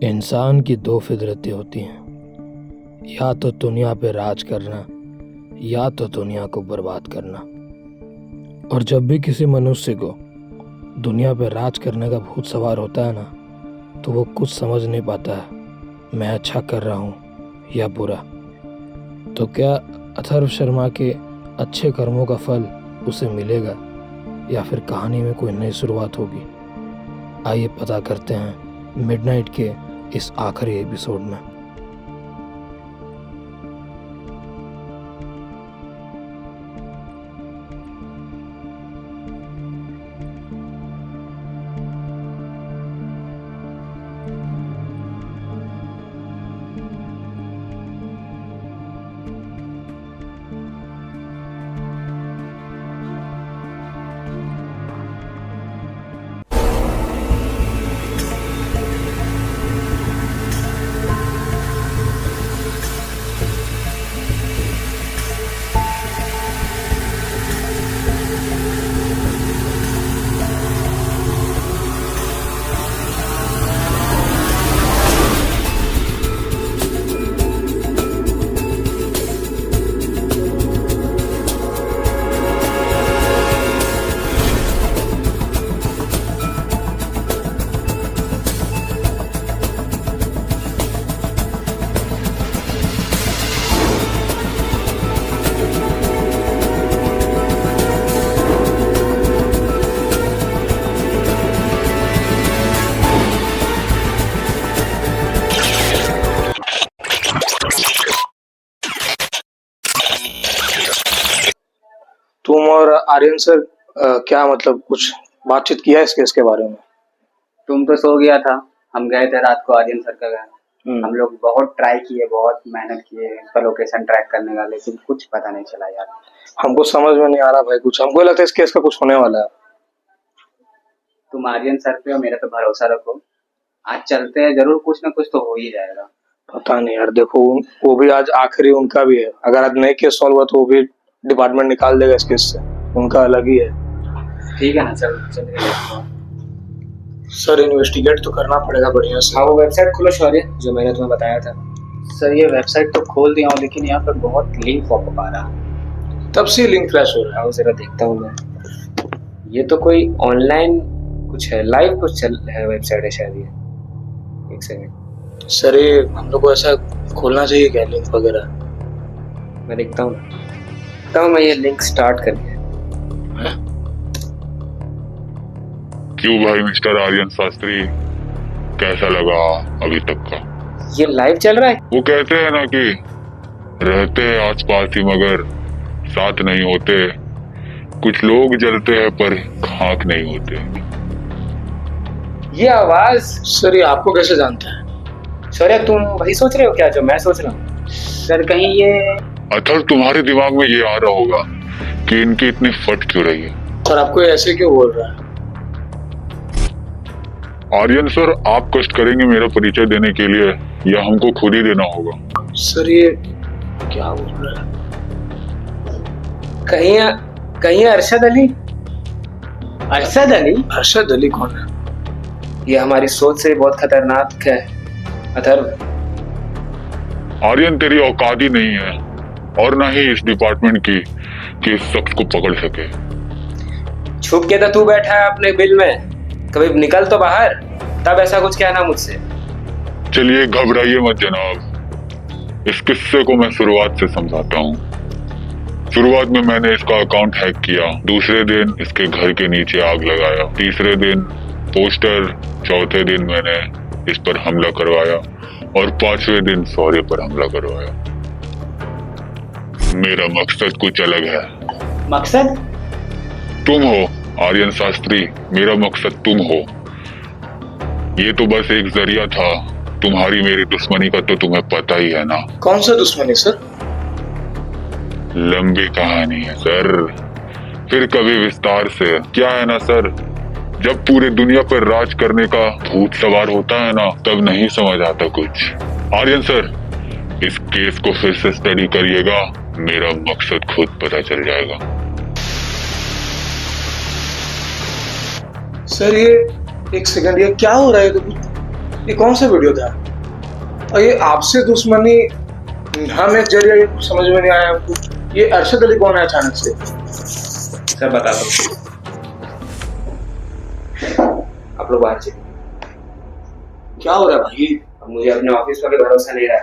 इंसान की दो फितरतें होती हैं, या तो दुनिया पे राज करना या तो दुनिया को बर्बाद करना। और जब भी किसी मनुष्य को दुनिया पे राज करने का भूत सवार होता है ना, तो वो कुछ समझ नहीं पाता है मैं अच्छा कर रहा हूँ या बुरा। तो क्या अथर्व शर्मा के अच्छे कर्मों का फल उसे मिलेगा या फिर कहानी में कोई नई शुरुआत होगी? आइए पता करते हैं मिडनाइट के इस आखिरी एपिसोड में। तुम और आर्यन सर क्या मतलब कुछ बातचीत किया है इस केस के बारे में? तुम तो सो गया था, हम गए थे रात को आर्यन सर का घर। हम लोग बहुत ट्राई किए, बहुत मेहनत किए इसका लोकेशन ट्रैक करने का, लेकिन कुछ पता नहीं चला यार। हमको समझ में नहीं आ रहा भाई कुछ। हमको लगता है इस केस का कुछ होने वाला है। तुम आर्यन सर पे और मेरे पे भरोसा रखो, आज चलते हैं, जरूर कुछ ना कुछ तो हो ही जाएगा। पता नहीं यार, देखो वो भी आज आखिरी उनका भी है। अगर आज नए केस सॉल्व हुआ तो वो भी डिपार्टमेंट निकाल देगा इस केस से, उनका अलग ही है। ठीक है ना, चल सर इन्वेस्टिगेट तो करना पड़ेगा बढ़िया से। हाँ, वो वेबसाइट खोलो शौर्य, जो मैंने तुम्हें बताया था। सर ये वेबसाइट तो खोल दिया हूँ, लेकिन यहाँ पर बहुत लिंक पॉपअप आ रहा है। तब से लिंक फ्लैश हो रहा है। जरा देखता हूँ मैं। ये तो कोई ऑनलाइन कुछ है, लाइव कुछ चल रहा है, वेबसाइट है शायद ये। एक सेकंड सर, ये हम लोग को ऐसा खोलना चाहिए क्या लिंक वगैरह? मैं देखता हूँ मैं ये लिंक स्टार्ट कर दिया। क्यों भाई मिस्टर आर्यन शास्त्री, कैसा लगा अभी तक का? ये लाइव चल रहा है। वो कहते हैं ना कि रहते हैं आसपास ही मगर साथ नहीं होते। कुछ लोग जलते हैं पर खाक नहीं होते। ये आवाज सर, ये आपको कैसे जानते हैं? शौर्य, तुम वही सोच रहे हो क्या जो मैं सोच रहा हूँ? सर कहीं ये अथर तुम्हारे दिमाग में ये आ रहा होगा कि इनकी इतनी फट क्यों रही है। सर आपको ऐसे क्यों बोल रहा है? आर्यन सर, आप कष्ट करेंगे मेरा परिचय देने के लिए या हमको खुद ही देना होगा? सर ये क्या बोल रहा है? कहीं अरशद अली? अरशद अली कौन है? ये हमारी सोच से बहुत खतरनाक है अथर्व। आर्यन, तेरी औकात ही नहीं है और ना ही इस डिपार्टमेंट की कि इस शख्स को पकड़ सके। छुप के तो तू बैठा है अपने बिल में, कभी निकल तो बाहर, तब ऐसा कुछ कहना मुझसे। चलिए घबराइए मत जनाब, इस किस्से को मैं शुरुआत से समझाता हूँ। शुरुआत में मैंने इसका अकाउंट हैक किया, दूसरे दिन इसके घर के नीचे आग लगाया, तीसरे दिन पोस्टर, चौथे दिन मैंने इस पर हमला करवाया और पांचवें दिन शौर्य पर हमला करवाया। मेरा मकसद कुछ अलग है। मकसद? तुम हो आर्यन शास्त्री, मेरा मकसद तुम हो। ये तो बस एक जरिया था, तुम्हारी मेरी दुश्मनी का तो तुम्हें पता ही है ना। कौन सा दुश्मनी सर? लंबी कहानी है सर, फिर कभी विस्तार से। क्या है ना सर, जब पूरे दुनिया पर राज करने का भूत सवार होता है ना, तब नहीं समझ आता कुछ। आर्यन सर, इस केस को फिर से स्टडी करिएगा, मेरा मकसद खुद पता चल जाएगा। सर ये एक सेकंड, ये क्या हो रहा है? ये कौन सा वीडियो था? और ये आपसे दुश्मनी हमें जरिए ये समझ में नहीं आया हमको। ये अरशद अली कौन है अचानक से? सर बता दो, आप लोग बाहर चलिए। क्या हो रहा है भाई? अब मुझे अपने ऑफिस पर भी भरोसा नहीं रहा।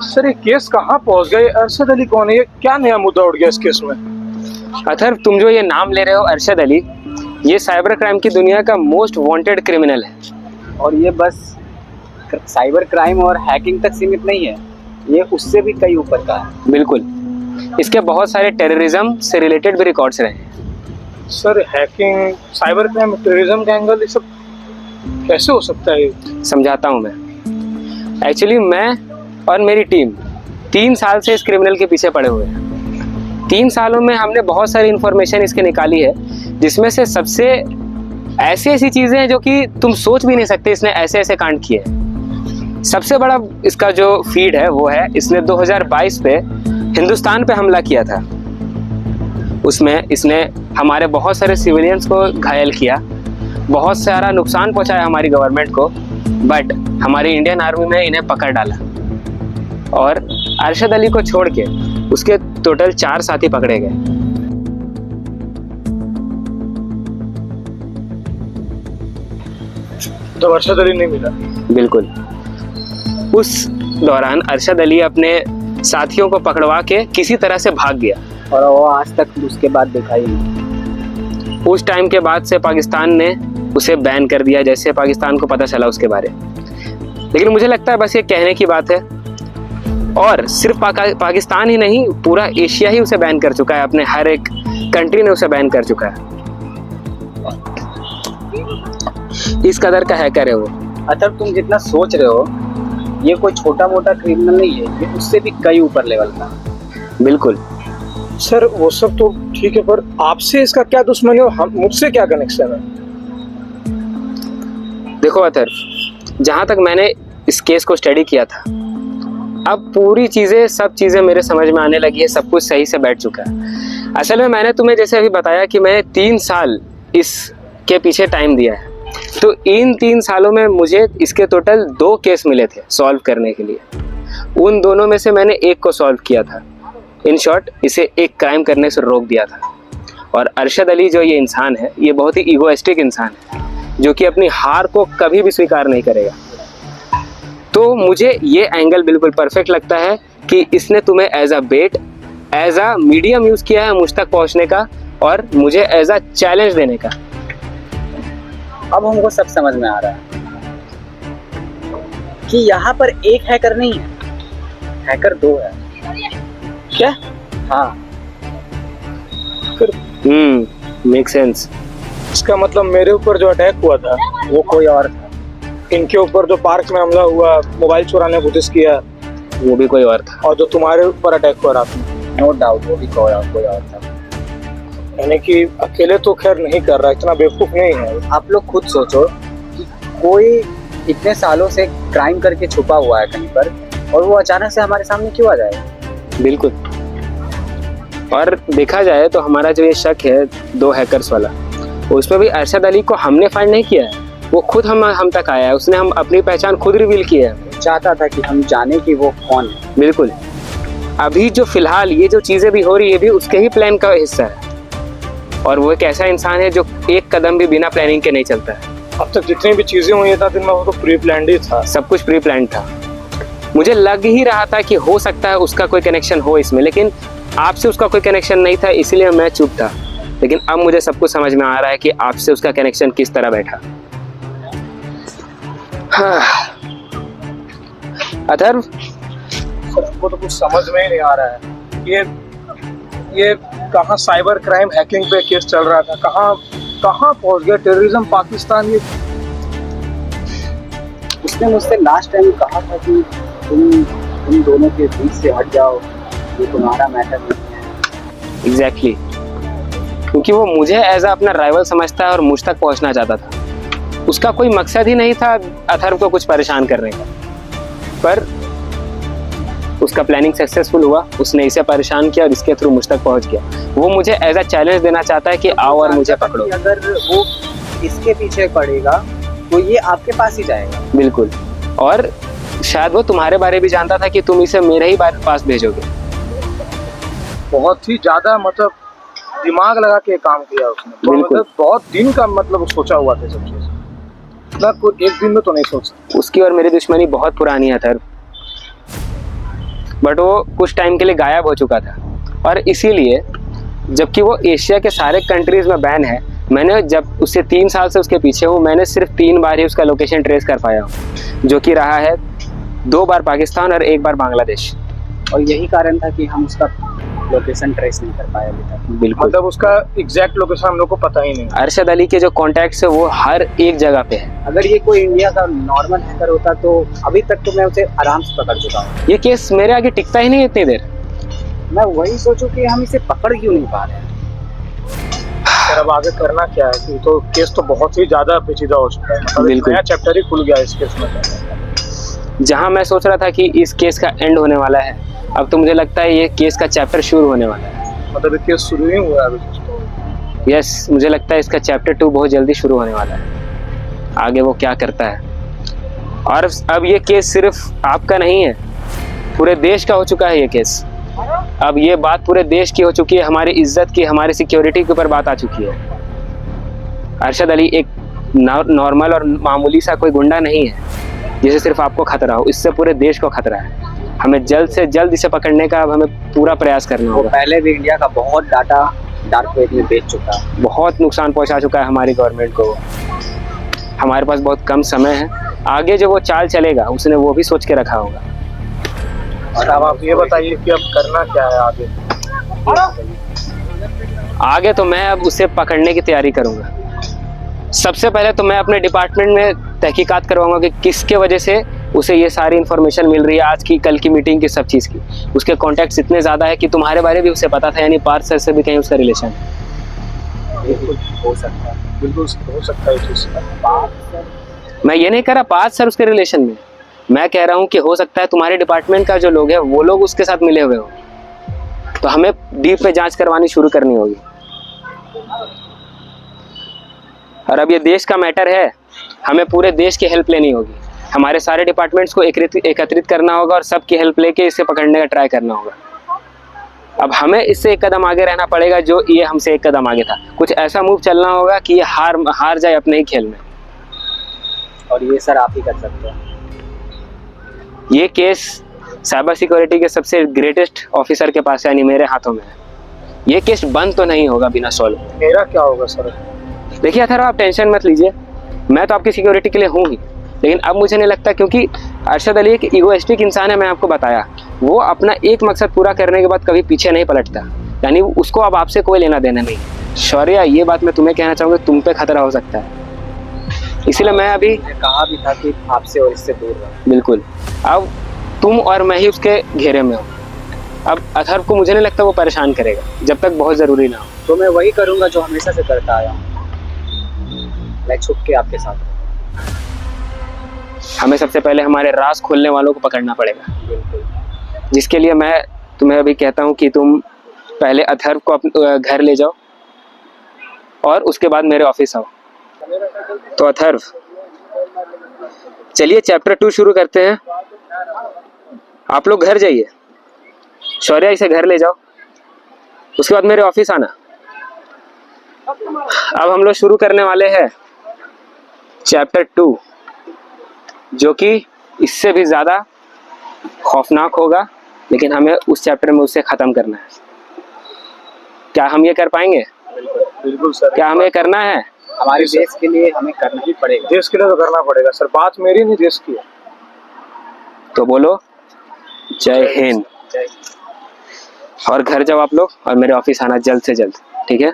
सर ये केस कहाँ पहुंच गया? ये अरशद अली कौन है? ये क्या नया मुद्दा उठ गया इस केस में? अथर्व, तुम जो ये नाम ले रहे हो अरशद अली, ये साइबर क्राइम की दुनिया का मोस्ट वांटेड क्रिमिनल है। और ये बस साइबर क्राइम और हैकिंग तक सीमित नहीं है, ये उससे भी कई ऊपर का है। बिल्कुल, इसके बहुत सारे टेररिज्म से रिलेटेड भी रिकॉर्ड्स रहे हैं। Sir hacking, cyber crime, terrorism का एंगल, ये सब कैसे हो सकता है? समझाता हूँ मैं। एक्चुअली मैं और मेरी टीम 3 साल से इस क्रिमिनल के पीछे पड़े हुए हैं। 3 सालों में हमने बहुत सारी इन्फॉर्मेशन इसके निकाली है, जिसमें से सबसे ऐसी चीज़ें हैं जो कि तुम सोच भी नहीं सकते इसने ऐसे ऐसे कांड किए हैं। सबसे बड़ा इसका जो फीड है वो है, इसने 2022 पे हिंदुस्तान पे हमला किया था। उसमें इसने हमारे बहुत सारे सिविलियंस को घायल किया, बहुत सारा नुकसान पहुंचाया हमारी गवर्नमेंट को, बट हमारी इंडियन आर्मी में इन्हें पकड़ डाला। और अरशद अली को छोड़ के उसके टोटल 4 साथी पकड़े गए। तो अरशद अली नहीं मिला? बिल्कुल। उस दौरान अरशद अली अपने साथियों को पकड़वा के किसी तरह से भाग गया और वो आज तक उसके बाद देखा ही नहीं। उस टाइम के बाद से पाकिस्तान ने उसे बैन कर दिया, जैसे पाकिस्तान को पता चला उसके बारे में। लेकिन मुझे लगता है बस ये कहने की बात है, और सिर्फ पाकिस्तान ही नहीं, पूरा एशिया ही उसे बैन कर चुका है। अपने हर एक कंट्री ने उसे बैन कर चुका है। इस कदर का हैकर है वो। अतः तुम जितना सोच रहे हो, ये कोई छोटा मोटा क्रिमिनल नहीं है, ये उससे भी कई ऊपर लेवल का। बिल्कुल। सर वो सब तो ठीक है, पर आपसे इसका क्या दुश्मनी और हम मुझसे क्या कनेक्शन है? देखो अथर्व, जहाँ तक मैंने इस केस को स्टडी किया था, अब पूरी चीज़ें, सब चीज़ें मेरे समझ में आने लगी है, सब कुछ सही से बैठ चुका है। असल में मैंने तुम्हें जैसे अभी बताया कि मैंने 3 साल इसके पीछे टाइम दिया है, तो इन 3 सालों में मुझे इसके टोटल 2 केस मिले थे सॉल्व करने के लिए। उन दोनों में से मैंने एक को सॉल्व किया था। इन शॉर्ट, इसे एक क्राइम करने से रोक दिया था। और अरशद अली जो ये इंसान है, ये बहुत ही ईगोइस्टिक इंसान है, जो कि अपनी हार को कभी भी स्वीकार नहीं करेगा। तो मुझे ये एंगल बिल्कुल परफेक्ट लगता है कि इसने तुम्हें as a bait, as a medium use किया है मुझ तक पहुंचने का, और मुझे एज अ चैलेंज देने का। अब हमको सब समझ में आ रहा है कि यहाँ पर एक हैकर नहीं है, हैकर 2 है। क्या? हाँ। Make sense. इसका मतलब मेरे ऊपर जो अटैक हुआ था वो कोई और था, इनके ऊपर जो पार्क में हमला हुआ, मोबाइल चुराने की कोशिश किया, वो भी कोई और था, और जो तुम्हारे ऊपर अटैक हुआ रात में, नो डाउट वो भी कोई और था। यानी कि अकेले तो खैर नहीं कर रहा, इतना बेवकूफ नहीं है। आप लोग खुद सोचो कि कोई इतने सालों से क्राइम करके छुपा हुआ है कहीं पर, और वो अचानक से हमारे सामने क्यों आ जाएगा? बिल्कुल। और देखा जाए तो हमारा जो ये शक है 2 हैकर्स वाला, उसमें भी अरशद अली को हमने फाइंड नहीं किया है, वो खुद हम तक आया है। उसने हम अपनी पहचान खुद रिवील की है। चाहता था कि हम जाने कि वो कौन है। बिल्कुल। अभी जो फिलहाल ये जो चीज़ें भी हो रही है, भी उसके ही प्लान का हिस्सा है। और वो एक ऐसा इंसान है जो एक कदम भी बिना प्लानिंग के नहीं चलता है। अब तक जितनी भी चीजें हुई था दिन में, वो तो प्री प्लान्ड ही था। सब कुछ प्री प्लान था। मुझे लग ही रहा था कि हो सकता है उसका कोई कनेक्शन हो इसमें, लेकिन आपसे उसका कोई कनेक्शन नहीं था, इसीलिए मैं चुप था। लेकिन अब मुझे सब कुछ समझ में आ रहा है कि आपसे उसका कनेक्शन किस तरह बैठा। अथर्व, सबको तो कुछ समझ में ही नहीं आ रहा है। ये कहाँ साइबर क्राइम हैकिंग पे केस चल रहा था, कहाँ पहुंच गया टेररिज्म पाकिस्तान। ये उसने मुझसे लास्ट टाइम कहा था कि तुम दोनों के बीच से हट जाओ, ये तुम्हारा मैटर नहीं है। एग्जैक्टली, क्योंकि वो मुझे एज अ अपना राइवल समझता है और मुझ तक पहुंचना चाहता था। उसका कोई मकसद ही नहीं था अथर्व को कुछ परेशान करने का, पर उसका प्लानिंग सक्सेसफुल हुआ, उसने इसे परेशान किया और इसके थ्रू मुझ तक पहुंच गया। वो मुझे एज अ चैलेंज देना चाहता है कि आओ और मुझे पकड़ो। अगर वो इसके पीछे पड़ेगा तो ये आपके पास ही जाएगा। बिल्कुल, और शायद वो तुम्हारे बारे भी जानता था कि तुम इसे मेरे ही पास भेजोगे। बहुत ही ज्यादा मतलब दिमाग लगा के काम किया उसने। बिल्कुल। मतलब बहुत दिन का मतलब सोचा हुआ था सब चीज, इतना कोई एक दिन में तो नहीं सोच सकता। उसकी और मेरी दुश्मनी बहुत पुरानी है अथर्व, बट वो कुछ टाइम के लिए गायब हो चुका था। और इसीलिए जबकि वो एशिया के सारे कंट्रीज में बैन है, मैंने जब उससे 3 साल से उसके पीछे हूँ, मैंने सिर्फ 3 बार ही उसका लोकेशन ट्रेस कर पाया हूँ, जो कि रहा है 2 बार पाकिस्तान और 1 बार बांग्लादेश। और यही कारण था कि हम उसका लोकेशन ट्रेस नहीं कर पाए अभी तक। बिल्कुल, मतलब उसका एग्जैक्ट लोकेशन हम लोग को पता ही नहीं। अरशद अली के जो कॉन्टैक्ट्स है वो हर एक जगह पे है। अगर ये कोई इंडिया का नॉर्मल हैकर होता तो अभी तक तो मैं उसे आराम से पकड़ चुका हूँ। ये केस मेरे आगे टिकता ही नहीं इतनी देर। मैं वही सोचूं कि हम इसे पकड़ क्यों नहीं पा रहे हैं। सर अब आगे करना क्या है कि तो केस तो बहुत ही ज्यादा पेचीदा हो चुका है। मतलब एक बिल्कुल। नया चैप्टर ही खुल गया इस केस में। जहां मैं सोच रहा था कि इस केस का एंड होने वाला है, अब तो मुझे लगता है ये केस का चैप्टर शुरू होने वाला है। मतलब ये केस शुरू ही हुआ है अभी। यस, मुझे लगता है इसका चैप्टर 2 बहुत जल्दी शुरू होने वाला है। आगे वो क्या करता है। और अब ये केस सिर्फ आपका नहीं है, पूरे देश का हो चुका है ये केस। अब ये बात पूरे देश की हो चुकी है, हमारी इज्जत की, हमारी सिक्योरिटी के ऊपर बात आ चुकी है। अरशद अली एक नॉर्मल और मामूली सा कोई गुंडा नहीं है जिसे सिर्फ आपको खतरा हो, इससे पूरे देश को खतरा है। हमें जल्द से जल्द इसे पकड़ने का अब हमें पूरा प्रयास करना वो होगा। पहले भी इंडिया का बहुत डाटा डार्क वेब में बेच चुका है। बहुत नुकसान पहुंचा चुका है हमारी गवर्नमेंट को। हमारे पास बहुत कम समय है, आगे जो वो चाल चलेगा उसने वो भी सोच के रखा होगा। और अब आप ये बताइए कि अब करना क्या है आगे। आगे तो मैं अब उसे पकड़ने की तैयारी करूंगा। सबसे पहले तो मैं अपने डिपार्टमेंट में तहकीकात करवाऊंगा कि किसके वजह से उसे ये सारी इन्फॉर्मेशन मिल रही है, आज की कल की मीटिंग की सब चीज़ की। उसके कॉन्टैक्ट्स इतने ज़्यादा है कि तुम्हारे बारे भी उसे पता था, यानी पार्थ सर से भी कहीं उसका रिलेशन है। बिल्कुल हो सकता है। बिल्कुल हो सकता है चीज। मैं ये नहीं कह रहा पार्थ सर उसके रिलेशन में, मैं कह रहा हूँ कि हो सकता है तुम्हारे डिपार्टमेंट का जो लोग है वो लोग उसके साथ मिले हुए हो। तो हमें डीप में जांच करवानी शुरू करनी होगी। और अब ये देश का मैटर है, हमें पूरे देश की हेल्प लेनी होगी। हमारे सारे डिपार्टमेंट्स को एकत्रित करना होगा और सबकी हेल्प लेके इसे पकड़ने का ट्राई करना होगा। अब हमें इससे एक कदम आगे रहना पड़ेगा, जो ये हमसे एक कदम आगे था। कुछ ऐसा मूव चलना होगा कि ये हार जाए अपने ही खेल में। और ये सर आप ही कर सकते हैं। ये केस साइबर सिक्योरिटी के सबसे ग्रेटेस्ट ऑफिसर के पास है, यानी मेरे हाथों में है। ये केस बंद तो नहीं होगा बिना सॉल्व। मेरा क्या होगा सर? देखिए अथर्व, आप टेंशन मत लीजिए, मैं तो आपकी सिक्योरिटी के लिए हूँ ही, लेकिन अब मुझे नहीं लगता, क्योंकि अरशद अली एक ईगोइस्टिक इंसान है। मैं आपको बताया, वो अपना एक मकसद पूरा करने के बाद कभी पीछे नहीं पलटता, यानी उसको अब आपसे कोई लेना देना नहीं। शौर्या, ये बात मैं तुम्हें कहना चाहूँगा, तुम पे खतरा हो सकता है, इसीलिए मैं अभी कहा भी था कि आपसे और इससे दूर रहो। बिल्कुल, अब तुम और मैं ही उसके घेरे में हूँ। अब अथर्व को मुझे नहीं लगता वो परेशान करेगा जब तक बहुत ज़रूरी ना हो। तो मैं वही करूंगा जो हमेशा से करता आया हूँ, मैं छुप के आपके साथ रहूंगा। हमें सबसे पहले हमारे राज खोलने वालों को पकड़ना पड़ेगा, बिल्कुल। जिसके लिए मैं तुम्हें अभी कहता हूँ कि तुम पहले अथर्व को अपने घर ले जाओ और उसके बाद मेरे ऑफिस आओ। तो अथर्व, चलिए चैप्टर 2 शुरू करते हैं। आप लोग घर जाइए, शौर्या इसे घर ले जाओ, उसके बाद मेरे ऑफिस आना। अब हम लोग शुरू करने वाले हैं चैप्टर 2, जो कि इससे भी ज़्यादा खौफनाक होगा, लेकिन हमें उस चैप्टर में उसे ख़त्म करना है। क्या हम ये कर पाएंगे? बिल्कुल सर। क्या हमें करना है? हमारे देश के लिए हमें करना ही पड़ेगा। देश के लिए तो करना पड़ेगा सर, बात मेरी नहीं देश की है। तो बोलो जय हिंद। जय। और घर जाओ आप लोग, और मेरे ऑफिस आना जल्द से जल्द, ठीक है?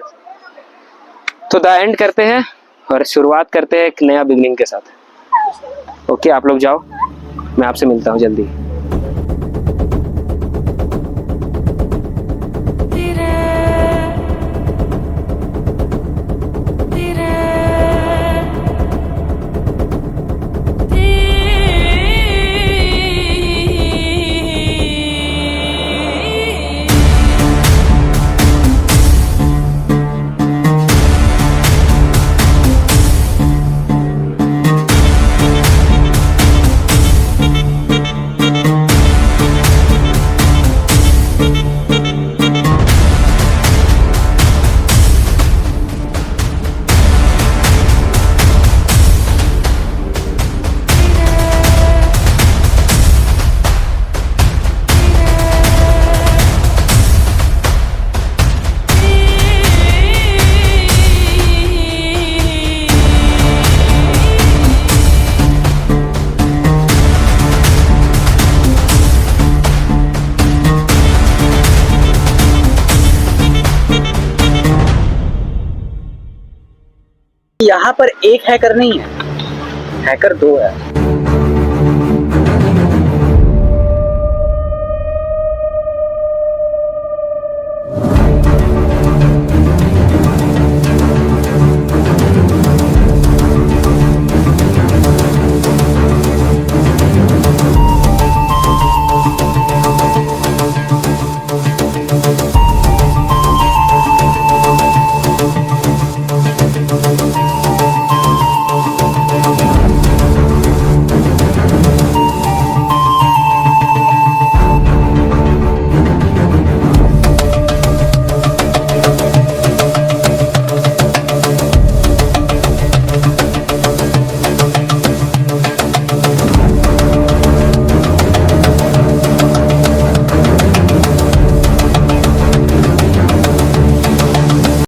तो द एंड करते हैं और शुरुआत करते हैं एक नया बिगनिंग के साथ। ओके, आप लोग जाओ, मैं आपसे मिलता हूँ जल्दी। यहाँ पर एक हैकर नहीं है, हैकर 2 है।